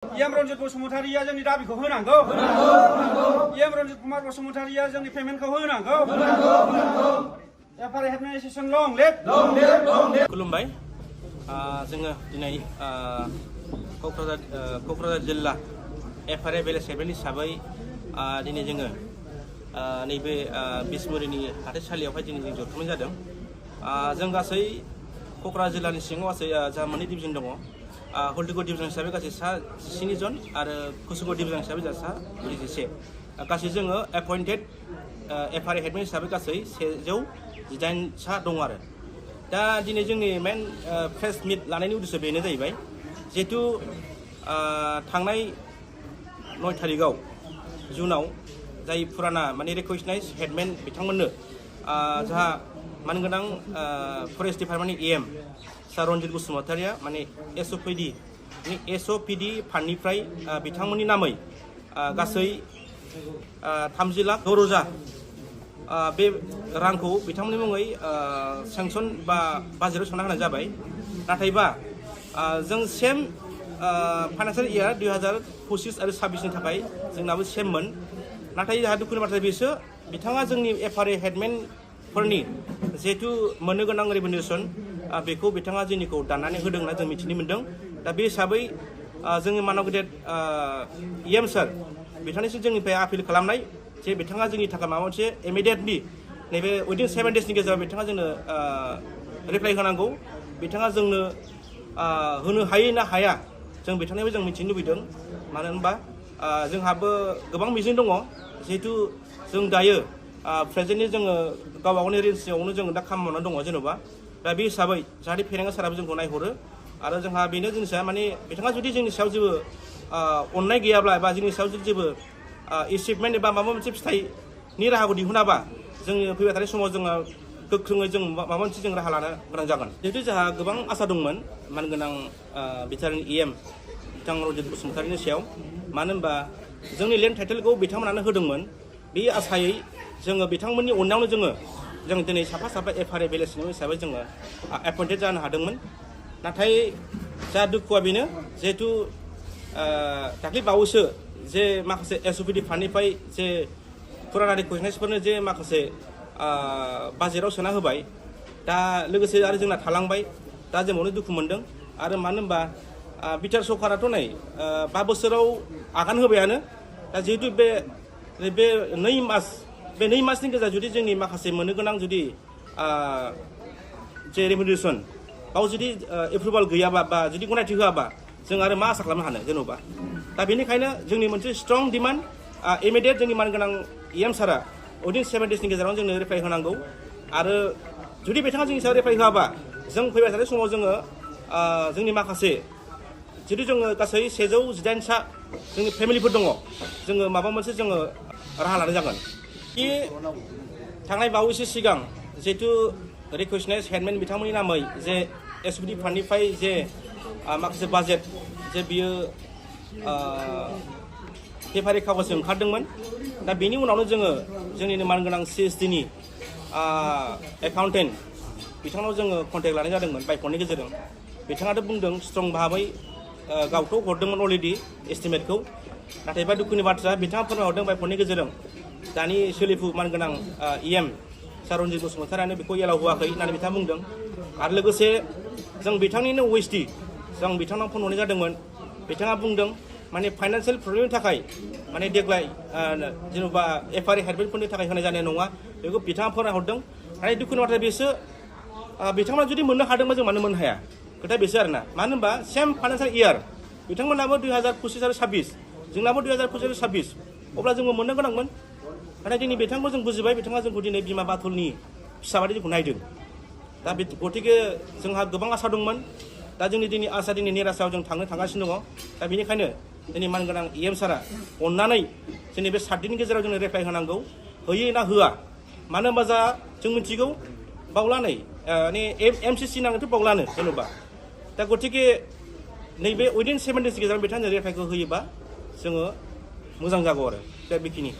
Yam Ronjit Bty जोंनि दाबिखौ होनांगौ Yam Ronjit Bty जोंनि पेमेन्टखौ होनांगौ एफआरए हेबनाय सेसन लं लेट खुलुमबाय जोङो दिनै क'क्राझार जिल्ला एफआरए बेलेज हेबनाय हिसाबै दिनै जोङो नैबे बिसमुरिनि हाथाइसालियावहाय दिनै जों जथुमनाय जादों जों गासै क'क्राझार जिल्लानि सिङाव गासै जा मोननै डिभिजन दङ हल्टिगर डिभिजन हिसाबै गासै सा 7 जन आरो कुसुगर डिभिजन हिसाबै जा सा 21 गासै जोङो एपइन्टेड एफआरए हेडमेन हिसाबै गासै 118 सा दङ आरो दा दिनै जोंनि मेन प्रेस मिट लानायनि उद्देश्य बेनो जाहैबाय जिहेतु थांनाय 9 थारिखआव जुनाव जाय फुराना माने रिकगनाइज हेडमेन बिथांमोननो जोंहा मानगोनां फरेस्ट डिपार्टमेन्टनि एएम सार रन्जित बसुमतारिया माने एसअपिडि फान्डनिफ्राय बिथांमोननि नामै गासै 30,06,000 बे रांखौ बिथांमोननि मुङै सेंसन बा बाजेटआव सोना होनाय जाबाय नाथायबा जों सेम फाइनान्सियेल इयार 2025 आरो 26 नि थाखाय जोंनाबो सेममोन नाथाय जोंहा दुखुनि बाथ्रा बेसो बिथाङा जोंनि एफआरए हेडमेनफोरनि जिहेतु मोननो गोनां रेभेनिउसन बेखौ बिथाङा जोंनिखौ दाननानै होदों होनना जों मिथिनो मोन्दों दा बे हिसाबै जोंनि मानव गेदेर एम सार बिथांनिसिम जोंनिफ्राय आपिल खालामनाय जे बिथाङा जोंनि थाखाय माबा मोनसे इमिडियेटलि नैबे उइदिन 7 डेजनि गेजेराव बिथाङा जोंनो रिप्लाइ होनांगौ बिथाङा जोंनो होनो हायो ना हाया जों बिथांनिफ्राय जों मिथिनो लुबैदों मानो होनबा जोंहाबो गोबां मिजिं दङ जिहेतु जों दायो प्रेजेन्टलि जोङो गावबा गावनि रेन्जआवनो जों दा खामानि मावनानै दङ जेन'बा दा बे हिसाबै जाहाथे फेरेंगा साराबो जोंखौ नायहरो आरो जोंहा बेनो जिनिसा माने बिथाङा जुदि जोंनि सायाव जेबो अननाय गैयाब्ला एबा जोंनि सायाव जुदि जेबो एचिभमेन्ट एबा माबा मोनसे फिथाइनि राहाखौ दिहुनाबा जोङो फैबाय थानाय समाव जोङो गोख्रोङै जों माबा मोनसे जों राहा लानो गोनां जागोन जिहेतु जोंहा गोबां आसा दंमोन मानगोनां बिटिआरनि एएम बिथां रन्जित बसुमतारिनि सायाव मानो होनबा जोंनि लेन्ड टाइटेलखौ बिथांमोनानो होदोंमोन बे आसायै जोङो बिथांमोननि अननायावनो जों दिनै साफा एफआरए बेलेज हिसाबै जोङो एपइन्टेड जानो हादोंमोन नाथाय जा दुखुआ बेनो जिहेतु दाख्लै बावैसो जे माखासे एसअपिडि फान्डनिफ्राय जे फुराना रिकगनाइजफोरनो जे माखासे बाजेटआव सोना होबाय दा लोगोसे आरो जोंना थालांबाय दा जों बावनो दुखु मोन्दों आरो मानो होनबा बिटिआर सरकाराथ' नै 5 बोसोराव आगान होबायानो दा जिहेतु बे 2 मास बे 2 मासनि गेजेराव जुदि जोंनि माखासे मोननो गोनां जुदि जे रेभेनिउसन बाव जुदि एप्रुभाल गैयाबा बा जुदि गनायथि होआबा जों आरो मा आसा खालामनो हानो जेन'बा दा बेनिखायनो जोंनि मोनसे स्ट्रं डिमान्ड इमिडियेट जोंनि मानगोनां एएम सारा उइदिन 7 डेजनि गेजेराव जोंनो रिप्लाइ होनांगौ आरो जुदि बिथाङा जोंनि सायाव रिप्लाइ होआबा जों फैबाय थानाय समाव जोङो जोंनि माखासे जुदि जोङो गासै 118 सा जोंनि फेमिलिफोर दङ जोङो माबा मोनसे जोङो राहा लानाय जागोन कि थांनाय बावैसो सिगां जिहेतु रिकगनाइज हेडमेन बिथांमोननि नामै जे एसअपिडि फान्डनिफ्राय जे माखासे बाजेट जे बियो पेपारि कागजजों ओंखारदोंमोन दा बेनि उनावनो जोङो जोंनिनो मानगोनां सिएसडिनि एकाउन्टेन्ट बिथांनाव जोङो कन्टेक्ट लानाय जादोंमोन बाय फननि गेजेरजों बिथाङाथ' बुंदों स्ट्रं भाबै गावथ' हरदोंमोन अलरेडि एस्टिमेटखौ नाथायबा दुखुनि बाथ्रा बिथाङा फोरमायहरदों बाय फननि गेजेरजों दानि सोलिफु मानगोनां एएम सार रन्जित बसुमतारियानो बेखौ एलाव होआखै होननानै बिथाङा बुंदों आरो लोगोसे जों बिथांनिनो ओएसडि जों बिथांनाव फन हरनाय जादोंमोन बिथाङा बुंदों माने फाइनान्सियेल प्रब्लेमनि थाखाय माने देग्लाय जेन'बा एफआरए हेडमेनफोरनि थाखाय होनाय जानाय नङा बेखौ बिथाङा फोरमायहरदों आरो दुखुनि बाथ्रा बेसो बिथांमोना जुदि मोननो हादोंबा जों मानो मोननो हाया खोथाया बेसो आरोना मानो होनबा सेम फाइनान्सियेल इयार बिथांमोनाबो 2025 आरो 26 जोंनाबो 2025 आरो 26 अब्ला जोंबो मोननो गोनांमोन नाथाय दिनै बिथांखौ जों बुजिबाय बिथाङा जोंखौ दिनै बिमा बाथुलनि फिसा बादि जोंखौ नायदों दा गतिके जोंहा गोबां आसा दंमोन दा जोंनि दिनै आसा दिनै निराशायाव जों थांगासिनो दङ दा बेनिखायनो दिनै मानगोनां एएम सारा अननानै जोंनि बे 7 दिननि गेजेराव जोंनो रिप्लाइ होनांगौ होयो ना होआ मानो होनबा जा जों मिथिगौ बावलानै माने एमसिसि नांगौथ' बावलानो जेन'बा दा गतिके नैबे उइदिन 7 डेजनि गेजेराव बिथांनो रिप्लाइखौ होयोबा जोङो मोजां जागौ आरो दा बेखिनि